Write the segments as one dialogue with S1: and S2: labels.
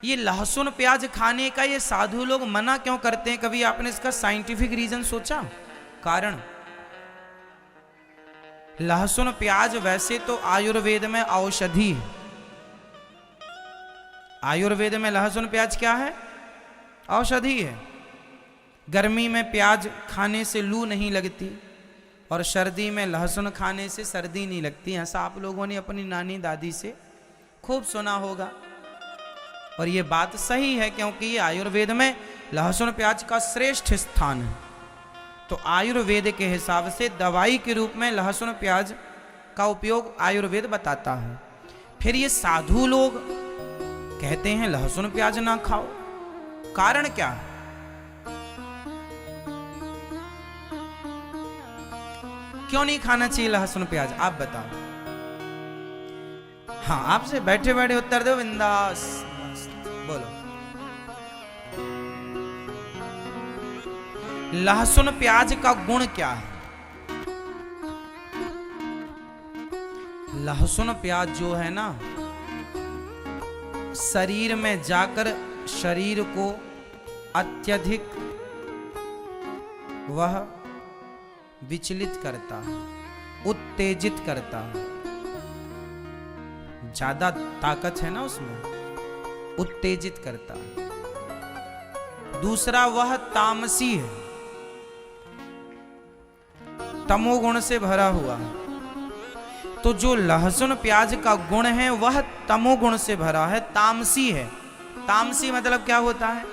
S1: ये लहसुन प्याज खाने का ये साधु लोग मना क्यों करते हैं? कभी आपने इसका साइंटिफिक रीजन सोचा? कारण लहसुन प्याज वैसे तो आयुर्वेद में औषधि है। आयुर्वेद में लहसुन प्याज क्या है? औषधि है। गर्मी में प्याज खाने से लू नहीं लगती और सर्दी में लहसुन खाने से सर्दी नहीं लगती। ऐसा आप लोगों ने अपनी नानी दादी से खूब सुना होगा और ये बात सही है, क्योंकि ये आयुर्वेद में लहसुन प्याज का श्रेष्ठ स्थान है। तो आयुर्वेद के हिसाब से दवाई के रूप में लहसुन प्याज का उपयोग आयुर्वेद बताता है। फिर ये साधु लोग कहते हैं लहसुन प्याज ना खाओ, कारण क्या है? क्यों नहीं खाना चाहिए लहसुन प्याज, आप बताओ। हाँ, आपसे बैठे बैठे उत्तर दो, बिंदास बोलो। लहसुन प्याज का गुण क्या है? लहसुन प्याज जो है ना, शरीर में जाकर शरीर को अत्यधिक वह विचलित करता है, उत्तेजित करता है। ज्यादा ताकत है ना उसमें, उत्तेजित करता है। दूसरा, वह तामसी है, तमोगुण से भरा हुआ है। तो जो लहसुन प्याज का गुण है वह तमोगुण से भरा है, तामसी है। तामसी मतलब क्या होता है?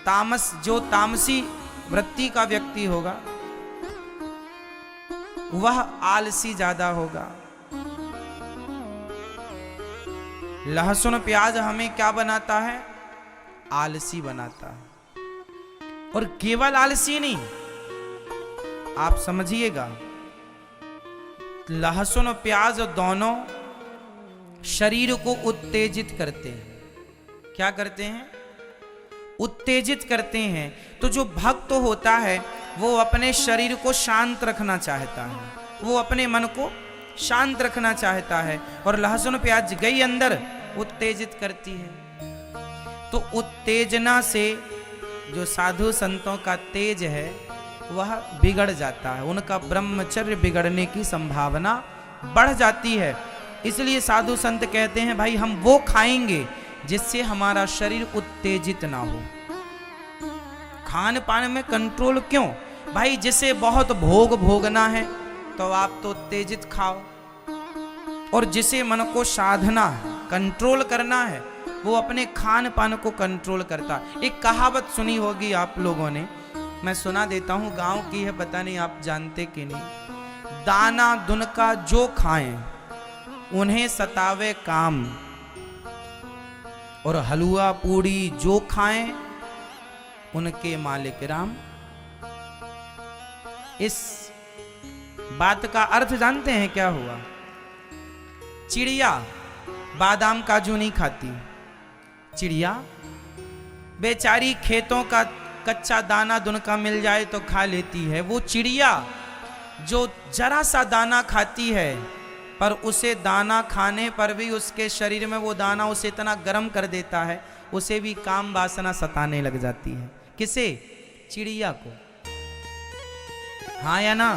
S1: तामस, जो तामसी वृत्ति का व्यक्ति होगा वह आलसी ज्यादा होगा। लहसुन प्याज हमें क्या बनाता है? आलसी बनाता है। और केवल आलसी नहीं, आप समझिएगा, लहसुन प्याज दोनों शरीर को उत्तेजित करते हैं। क्या करते हैं? उत्तेजित करते हैं। तो जो भक्त होता है वो अपने शरीर को शांत रखना चाहता है, वो अपने मन को शांत रखना चाहता है, और लहसुन प्याज गई अंदर उत्तेजित करती है। तो उत्तेजना से जो साधु संतों का तेज है वह बिगड़ जाता है, उनका ब्रह्मचर्य बिगड़ने की संभावना बढ़ जाती है। इसलिए साधु संत कहते हैं भाई हम वो खाएंगे जिससे हमारा शरीर उत्तेजित ना हो। खान पान में कंट्रोल क्यों भाई? जिसे बहुत भोग भोगना है तो आप तो उत्तेजित खाओ, और जिसे मन को साधना है, कंट्रोल करना है, वो अपने खान पान को कंट्रोल करता। एक कहावत सुनी होगी आप लोगों ने, मैं सुना देता हूं, गांव की है, पता नहीं आप जानते कि नहीं। दाना दुनका जो खाएं उन्हें सतावे काम, और हलवा पूड़ी जो खाएं उनके मालिक राम। इस बात का अर्थ जानते हैं क्या हुआ? चिड़िया बादाम काजू नहीं खाती। चिड़िया बेचारी खेतों का कच्चा दाना दुनका मिल जाए तो खा लेती है। वो चिड़िया जो जरा सा दाना खाती है, पर उसे दाना खाने पर भी उसके शरीर में वो दाना उसे इतना गर्म कर देता है, उसे भी काम वासना सताने लग जाती है। किसे? चिड़िया को। हाँ या ना?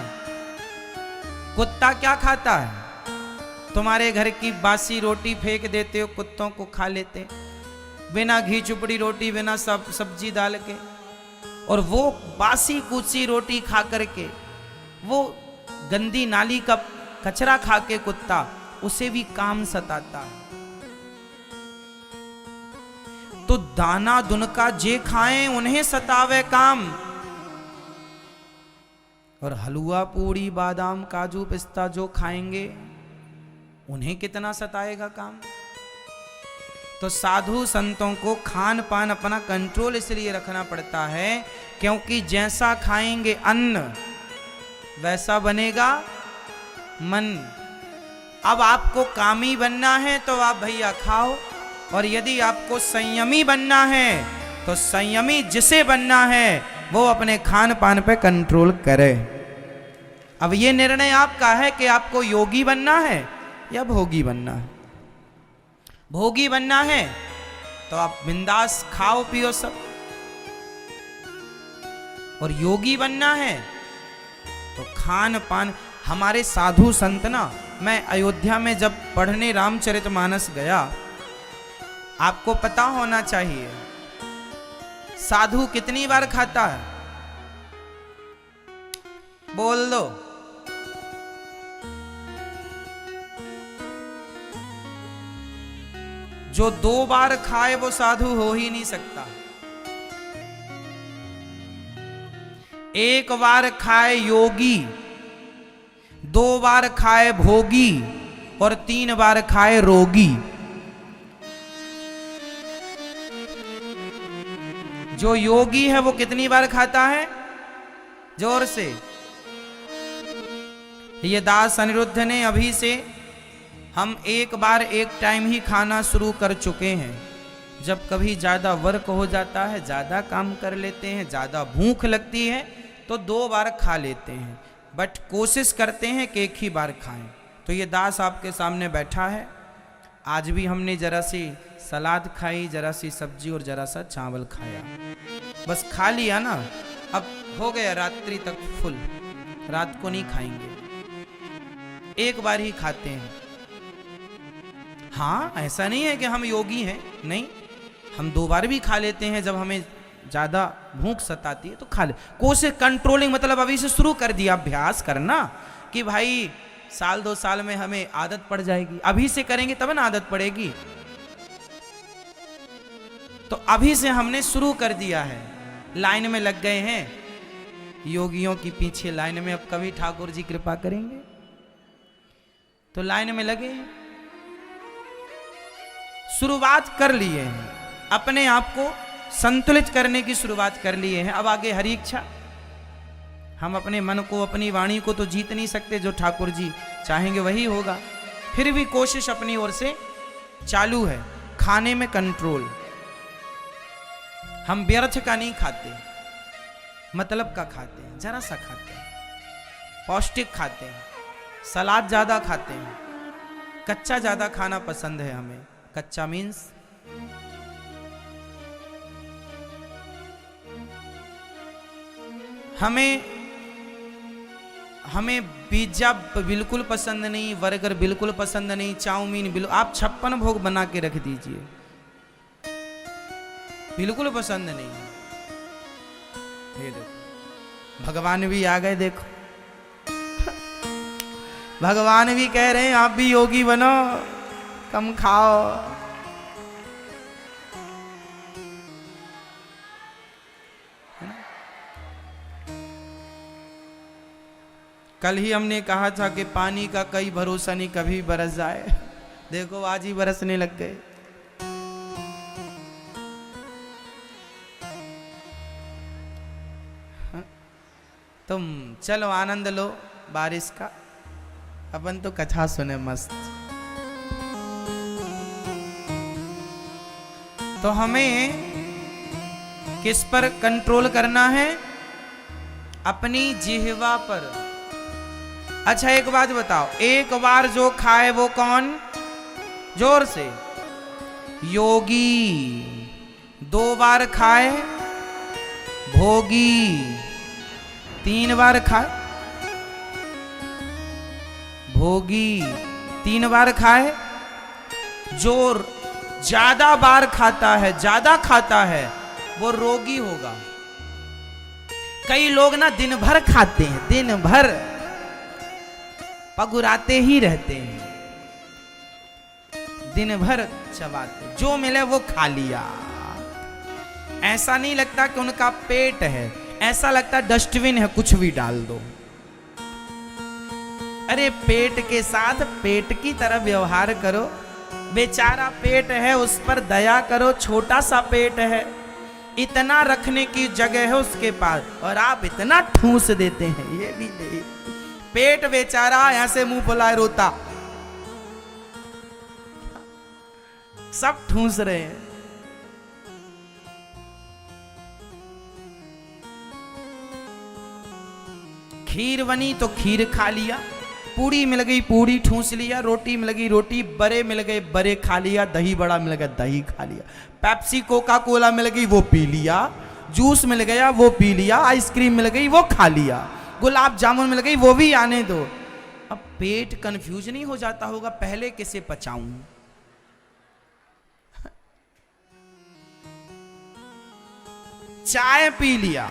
S1: कुत्ता क्या खाता है? तुम्हारे घर की बासी रोटी फेंक देते हो, कुत्तों को खा लेते, बिना घी चुपड़ी रोटी, बिना सब्जी डाल के। और वो बासी कूची रोटी खा करके, वो गंदी नाली का कचरा खा के कुत्ता, उसे भी काम सताता है। तो दाना दुनका जे खाएं उन्हें सतावे काम, और हलवा पूड़ी बादाम काजू पिस्ता जो खाएंगे उन्हें कितना सताएगा काम। तो साधु संतों को खान पान अपना कंट्रोल इसलिए रखना पड़ता है क्योंकि जैसा खाएंगे अन्न वैसा बनेगा मन। अब आपको कामी बनना है तो आप भैया खाओ, और यदि आपको संयमी बनना है तो संयमी जिसे बनना है वो अपने खान पान पे कंट्रोल करे। अब ये निर्णय आपका है कि आपको योगी बनना है या भोगी बनना है। भोगी बनना है तो आप बिंदास खाओ पियो सब। और योगी बनना है तो खान पान। हमारे साधु संत ना, मैं अयोध्या में जब पढ़ने रामचरितमानस गया, आपको पता होना चाहिए साधु कितनी बार खाता है, बोल दो। जो 2 बार खाए वो साधु हो ही नहीं सकता। 1 बार खाए योगी, 2 बार खाए भोगी और 3 बार खाए रोगी। जो योगी है वो कितनी बार खाता है? जोर से। ये दास अनिरुद्ध ने अभी से, हम 1 बार 1 टाइम ही खाना शुरू कर चुके हैं। जब कभी ज्यादा वर्क हो जाता है, ज्यादा काम कर लेते हैं, ज्यादा भूख लगती है तो 2 बार खा लेते हैं, बट कोशिश करते हैं कि 1 ही बार खाएं। तो ये दास आपके सामने बैठा है। आज भी हमने जरा सी सलाद खाई, जरा सी सब्जी और जरा सा चावल खाया, बस खा लिया ना। अब हो गया रात्रि तक फुल, रात को नहीं खाएंगे, 1 बार ही खाते हैं। हाँ, ऐसा नहीं है कि हम योगी हैं, नहीं, हम 2 बार भी खा लेते हैं। जब हमें ज्यादा भूख सताती है तो खा ले। कोशिश कंट्रोलिंग, मतलब अभी से शुरू कर दिया अभ्यास करना कि भाई 1-2 साल में हमें आदत पड़ जाएगी। अभी से करेंगे तब ना आदत पड़ेगी। तो अभी से हमने शुरू कर दिया है, लाइन में लग गए हैं योगियों की पीछे लाइन में। अब कभी ठाकुर जी कृपा करेंगे तो लाइन में लगे हैं, शुरुआत कर लिए हैं, अपने आप को संतुलित करने की शुरुआत कर लिए हैं। अब आगे हरी इच्छा। हम अपने मन को, अपनी वाणी को तो जीत नहीं सकते, जो ठाकुर जी चाहेंगे वही होगा। फिर भी कोशिश अपनी ओर से चालू है। खाने में कंट्रोल, हम व्यर्थ का नहीं खाते, मतलब का खाते हैं, जरा सा खाते हैं, पौष्टिक खाते हैं, सलाद ज्यादा खाते हैं, कच्चा ज्यादा खाना पसंद है हमें। कच्चा मीन्स हमें पिज्जा बिल्कुल पसंद नहीं, बर्गर बिल्कुल पसंद नहीं, चाउमीन बिल्कुल, आप 56 भोग बना के रख दीजिए, बिल्कुल पसंद नहीं। ये देखो भगवान भी आ गए, देखो भगवान भी कह रहे हैं आप भी योगी बनो, कम खाओ। कल ही हमने कहा था कि पानी का कई भरोसा नहीं, कभी बरस जाए। देखो आज ही बरसने लग गए। तुम चलो आनंद लो बारिश का, अपन तो कथा सुने मस्त। तो हमें किस पर कंट्रोल करना है? अपनी जिह्वा पर। अच्छा एक बात बताओ, 1 बार जो खाए वो कौन? जोर से। योगी। 2 बार खाए भोगी, 3 बार खाए भोगी, 3 बार खाए। जो ज्यादा बार खाता है, ज्यादा खाता है, वो रोगी होगा। कई लोग ना दिन भर खाते हैं, दिन भर पगुराते ही रहते हैं, दिन भर चबाते, जो मिले वो खा लिया। ऐसा नहीं लगता कि उनका पेट है, ऐसा लगता डस्टबिन है, कुछ भी डाल दो। अरे पेट के साथ पेट की तरह व्यवहार करो। बेचारा पेट है, उस पर दया करो। छोटा सा पेट है, इतना रखने की जगह है उसके पास, और आप इतना ठूस देते हैं। ये भी नहीं, पेट बेचारा ऐसे मुंह फुलाए रोता, सब ठूस रहे हैं। खीर बनी तो खीर खा लिया, पूड़ी मिल गई पूड़ी ठूस लिया, रोटी मिल गई रोटी, बड़े मिल गए बड़े खा लिया, दही बड़ा मिल गया दही खा लिया, पेप्सी कोका कोला मिल गई वो पी लिया, जूस मिल गया वो पी लिया, आइसक्रीम मिल गई वो खा लिया, गुलाब जामुन मिल गई वो भी आने दो। अब पेट कंफ्यूज नहीं हो जाता होगा पहले किसे पचाऊं? चाय पी लिया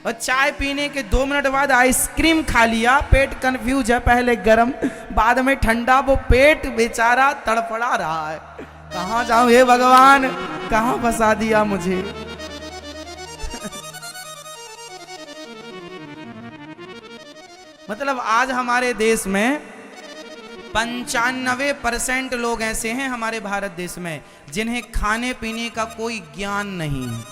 S1: और चाय पीने के 2 मिनट बाद आइसक्रीम खा लिया, पेट कंफ्यूज है, पहले गर्म बाद में ठंडा, वो पेट बेचारा तड़फड़ा रहा है, कहां जाऊं हे भगवान, कहां फंसा दिया मुझे। मतलब आज हमारे देश में 95% लोग ऐसे हैं हमारे भारत देश में जिन्हें खाने पीने का कोई ज्ञान नहीं है,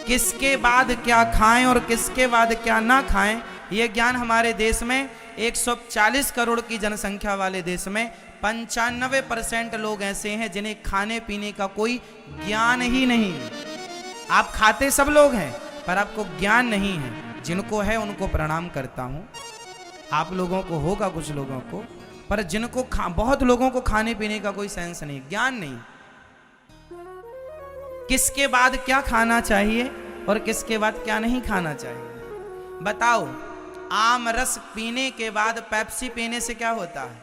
S1: किसके बाद क्या खाएं और किसके बाद क्या ना खाएं, यह ज्ञान हमारे देश में 140 करोड़ की जनसंख्या वाले देश में 95% लोग ऐसे हैं जिन्हें खाने पीने का कोई ज्ञान ही नहीं। आप खाते सब लोग हैं पर आपको ज्ञान नहीं है, जिनको है उनको प्रणाम करता हूं, आप लोगों को होगा कुछ लोगों को, पर जिनको बहुत लोगों को खाने पीने का कोई सेंस नहीं, ज्ञान नहीं, किसके बाद क्या खाना चाहिए और किसके बाद क्या नहीं खाना चाहिए। बताओ, आम रस पीने के बाद पेप्सी पीने से क्या होता है?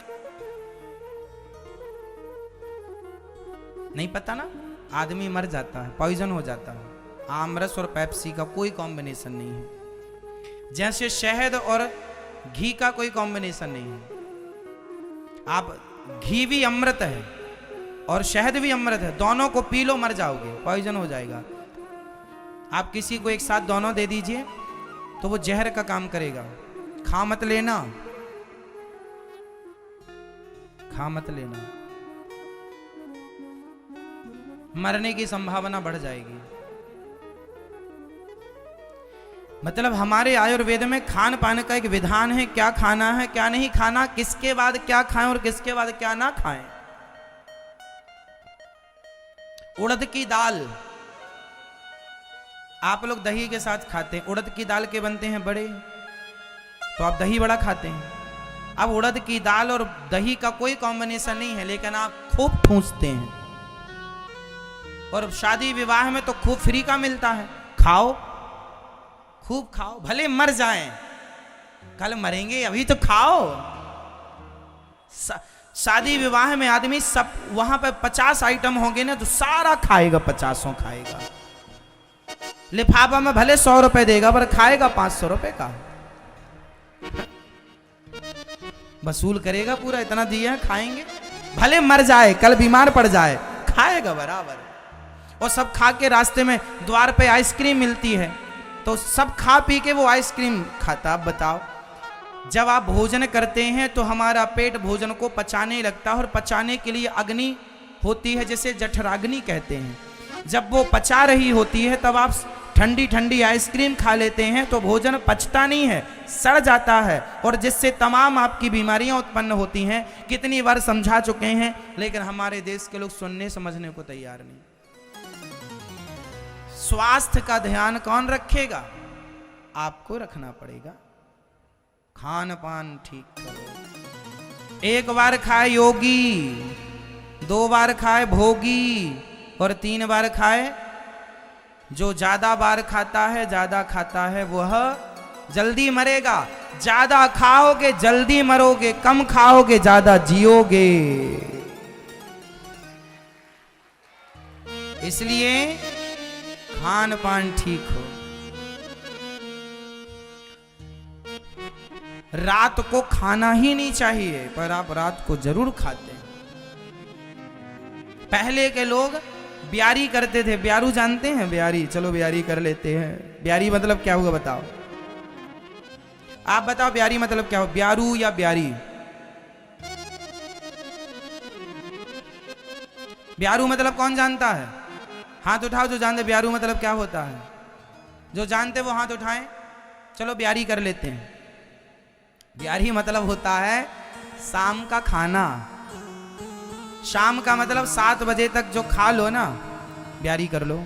S1: नहीं पता ना, आदमी मर जाता है, पॉइजन हो जाता है। आम रस और पेप्सी का कोई कॉम्बिनेशन नहीं है, जैसे शहद और घी का कोई कॉम्बिनेशन नहीं है। आप घी भी अमृत है और शहद भी अमृत है, दोनों को पी लो मर जाओगे, पॉइजन हो जाएगा। आप किसी को एक साथ दोनों दे दीजिए तो वो जहर का काम करेगा। खा मत लेना, खा मत लेना, मरने की संभावना बढ़ जाएगी। मतलब हमारे आयुर्वेद में खान पान का एक विधान है, क्या खाना है क्या नहीं खाना, किसके बाद क्या खाएं और किसके बाद क्या ना खाएं। उड़द की दाल आप लोग दही के साथ खाते हैं, उड़द की दाल के बनते हैं बड़े, तो आप दही बड़ा खाते हैं। अब उड़द की दाल और दही का कोई कॉम्बिनेशन नहीं है, लेकिन आप खूब ठूंसते हैं, और शादी विवाह में तो खूब फ्री का मिलता है, खाओ खूब खाओ, भले मर जाएं, कल मरेंगे अभी तो खाओ। शादी विवाह में आदमी सब वहां पे 50 आइटम होंगे ना तो सारा खाएगा, 50 खाएगा, लिफाफा में भले 100 रुपए देगा पर खाएगा 500 रुपए का, वसूल करेगा पूरा, इतना दिया खाएंगे, भले मर जाए कल बीमार पड़ जाए खाएगा बराबर। और सब खा के रास्ते में द्वार पे आइसक्रीम मिलती है तो सब खा पी के वो आइसक्रीम खाता। अब बताओ, जब आप भोजन करते हैं तो हमारा पेट भोजन को पचाने लगता है, और पचाने के लिए अग्नि होती है जिसे जठराग्नि कहते हैं। जब वो पचा रही होती है तब आप ठंडी ठंडी आइसक्रीम खा लेते हैं तो भोजन पचता नहीं है, सड़ जाता है, और जिससे तमाम आपकी बीमारियां उत्पन्न होती हैं। कितनी बार समझा चुके हैं, लेकिन हमारे देश के लोग सुनने समझने को तैयार नहीं। स्वास्थ्य का ध्यान कौन रखेगा? आपको रखना पड़ेगा। खान पान ठीक करो। 1 बार खाए योगी, 2 बार खाए भोगी, और 3 बार खाए जो ज्यादा बार खाता है, ज्यादा खाता है वह जल्दी मरेगा। ज्यादा खाओगे जल्दी मरोगे, कम खाओगे ज्यादा जियोगे। इसलिए खान पान ठीक हो। रात को खाना ही नहीं चाहिए, पर आप रात को जरूर खाते हैं। पहले के लोग ब्यारी करते थे, ब्यारू जानते हैं? ब्यारी, चलो ब्यारी कर लेते हैं। ब्यारी मतलब क्या होगा बताओ? आप बताओ ब्यारी मतलब क्या हो? ब्यारू या ब्यारी? ब्यारू मतलब कौन जानता है? हाथ उठाओ जो जानते ब्यारू मतलब क्या होता है। जो जानते वो हाथ उठाएं। चलो ब्यारी कर लेते हैं। ब्यारी मतलब होता है शाम का खाना। शाम का मतलब 7 बजे तक जो खा लो ना, ब्यारी कर लो।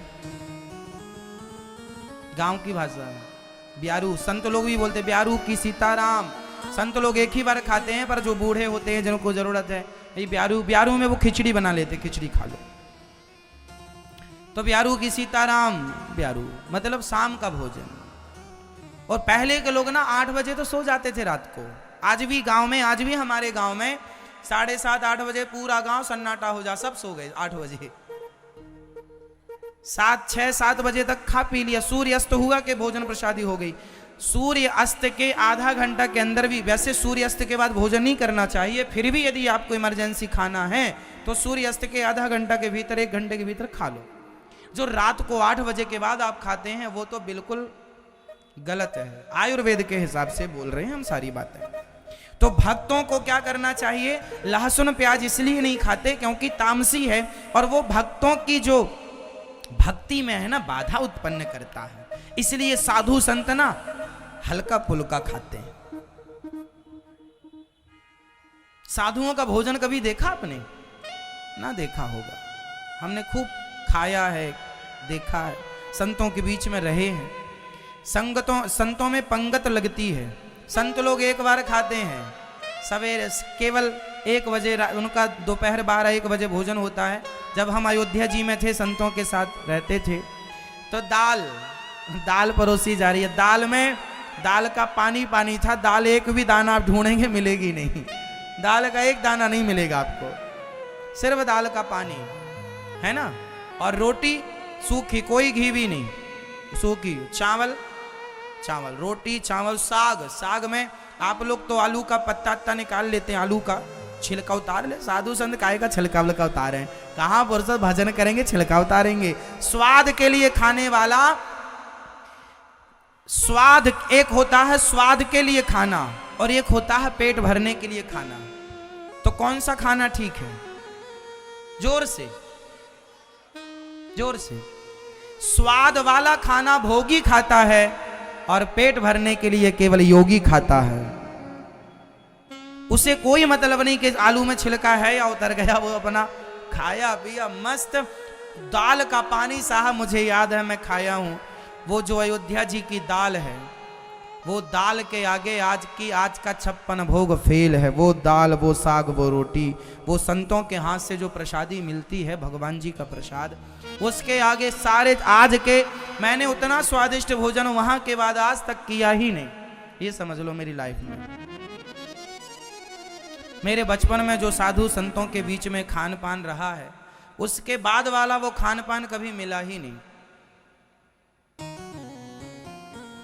S1: गांव की भाषा है ब्यारू। संत लोग भी बोलते ब्यारू की सीताराम, संत लोग एक ही बार खाते हैं, पर जो बूढ़े होते हैं जिनको जरूरत है, ये ब्यारू में वो खिचड़ी बना लेते, खिचड़ी खा लो। तो ब्यारू की सीताराम, ब्यारू मतलब शाम का भोजन। और पहले के लोग ना 8 बजे तो सो जाते थे रात को। आज भी गांव में, आज भी हमारे गांव में 7:30 8 बजे पूरा गांव सन्नाटा हो जा, सब सो गए 8 बजे। 6-7 बजे तक खा पी लिया, सूर्य अस्त हुआ कि भोजन प्रसादी हो गई। सूर्य अस्त के आधा घंटा के अंदर भी, वैसे सूर्य अस्त के बाद भोजन नहीं करना चाहिए, फिर भी यदि आपको इमरजेंसी खाना है तो सूर्य अस्त के आधा घंटा के भीतर, 1 घंटे के भीतर खा लो। जो रात को 8 बजे के बाद आप खाते हैं वो तो बिल्कुल गलत है। आयुर्वेद के हिसाब से बोल रहे हैं हम सारी बातें। तो भक्तों को क्या करना चाहिए? लहसुन प्याज इसलिए नहीं खाते क्योंकि तामसी है, और वो भक्तों की जो भक्ति में है ना बाधा उत्पन्न करता है। इसलिए साधु संत ना हल्का फुल्का खाते हैं। साधुओं का भोजन कभी देखा आपने? ना देखा होगा। हमने खूब खाया है, देखा है, संतों के बीच में रहे हैं। संतों में पंगत लगती है। संत लोग एक बार खाते हैं सवेरे, केवल 1 बजे, उनका दोपहर 12-1 बजे भोजन होता है। जब हम अयोध्या जी में थे, संतों के साथ रहते थे, तो दाल परोसी जा रही है। दाल का पानी पानी था। दाल एक भी दाना आप ढूंढेंगे मिलेगी नहीं, दाल का एक दाना नहीं मिलेगा आपको, सिर्फ दाल का पानी है ना। और रोटी सूखी, कोई घी भी नहीं, सूखी। चावल, रोटी, चावल, साग में आप लोग तो आलू का पत्ता निकाल लेते हैं, आलू का छिलका उतार ले। साधु संत काहे का छिलका उतारे हैं? कहाँ पुरुष भजन करेंगे छिलका उतारेंगे? स्वाद के लिए खाने वाला, स्वाद एक होता है स्वाद के लिए खाना, और एक होता है पेट भरने के लिए खाना। तो कौन सा खाना ठीक है? जोर से स्वाद वाला खाना भोगी खाता है, और पेट भरने के लिए केवल योगी खाता है। उसे कोई मतलब नहीं कि आलू में छिलका है या उतर गया, वो अपना खाया पिया मस्त। दाल का पानी साहब मुझे याद है, मैं खाया हूं। वो जो अयोध्या जी की दाल है, वो दाल के आगे आज का 56 भोग फेल है। वो दाल, वो साग, वो रोटी, वो संतों के हाथ से जो प्रसादी मिलती है, भगवान जी का प्रसाद, उसके आगे सारे आज के, मैंने उतना स्वादिष्ट भोजन वहां के बाद आज तक किया ही नहीं। ये समझ लो मेरी लाइफ में, मेरे बचपन में जो साधु संतों के बीच में खान पान रहा है, उसके बाद वाला वो खान पान कभी मिला ही नहीं।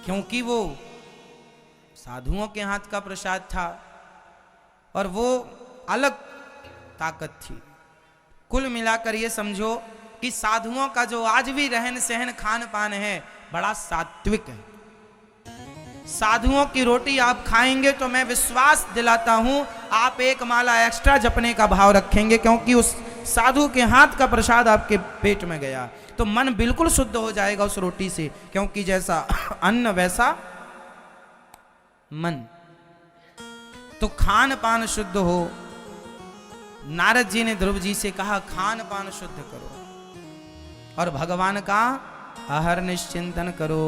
S1: क्योंकि वो साधुओं के हाथ का प्रसाद था, और वो अलग ताकत थी। कुल मिलाकर ये समझो कि साधुओं का जो आज भी रहन सहन खान पान है, बड़ा सात्विक है। साधुओं की रोटी आप खाएंगे तो मैं विश्वास दिलाता हूं आप 1 माला एक्स्ट्रा जपने का भाव रखेंगे, क्योंकि उस साधु के हाथ का प्रसाद आपके पेट में गया तो मन बिल्कुल शुद्ध हो जाएगा उस रोटी से। क्योंकि जैसा अन्न वैसा मन। तो खान पान शुद्ध हो। नारद जी ने ध्रुव जी से कहा खान पान शुद्ध करो और भगवान का आहार निश्चिंतन करो।